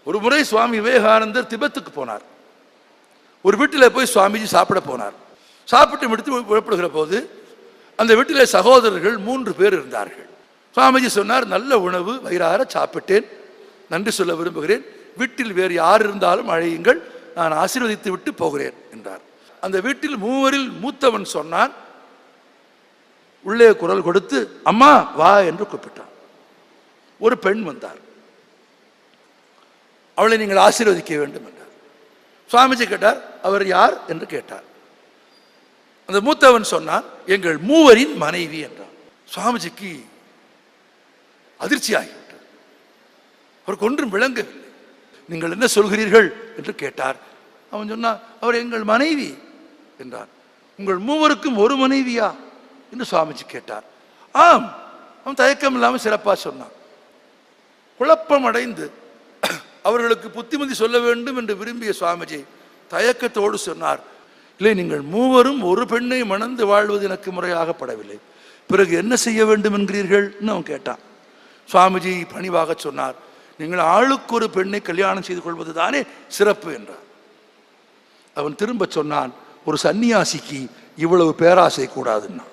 ஒரு முறை சுவாமி விவேகானந்தர் திபெத்துக்கு போனார். ஒரு வீட்டில் போய் சுவாமிஜி சாப்பிட போனார். சாப்பிட்டு முடித்து புறப்படுகிற போது அந்த வீட்டில் சகோதரர்கள் 3 பேர் இருந்தார்கள். சுவாமிஜி சொன்னார், நல்ல உணவு வயிறார சாப்பிட்டேன், நன்றி சொல்ல விரும்புகிறேன், வீட்டில் வேறு யார் இருந்தாலும் அழையுங்கள், நான் ஆசீர்வதித்து விட்டு போகிறேன் என்றார். அந்த வீட்டில் 3வரில் மூத்தவன் சொன்னான், உள்ளே குரல் கொடுத்து அம்மா வா என்று கூப்பிட்டான். ஒரு பெண் வந்தார். அவளை நீங்கள் ஆசீர்வதிக்க வேண்டும் என்றார். சுவாமிஜி கேட்டார், அவர் யார் என்று கேட்டார். அந்த மூத்தவன் சொன்னான், எங்கள் 3வரின் மனைவி என்றார். சுவாமிஜிக்கு அதிர்ச்சி ஆகிவிட்டார். அவருக்கு ஒன்றும் விளங்கவில்லை. நீங்கள் என்ன சொல்கிறீர்கள் என்று கேட்டார். அவன் சொன்னான், அவர் எங்கள் மனைவி என்றார். உங்கள் 3வருக்கும் ஒரு மனைவியா என்று சுவாமிஜி கேட்டார். ஆம். அவன் தயக்கம் இல்லாமல் சிறப்பாக சொன்னான். குழப்பம் அடைந்து அவர்களுக்கு புத்திமதி சொல்ல வேண்டும் என்று விரும்பிய சுவாமிஜி தயக்கத்தோடு சொன்னார், இல்லை, நீங்கள் 3வரும் ஒரு பெண்ணை மணந்து வாழ்வது எனக்கு முறையாகப்படவில்லை, பிறகு என்ன செய்ய வேண்டும் என்கிறீர்கள் அவன் கேட்டான். சுவாமிஜி பணிவாக சொன்னார், நீங்கள் ஆளுக்கு ஒரு பெண்ணை கல்யாணம் செய்து கொள்வது தானே சிறப்பு என்றார். அவன் திரும்ப சொன்னான், ஒரு சன்னியாசிக்கு இவ்வளவு பேராசை கூடாதுன்னா.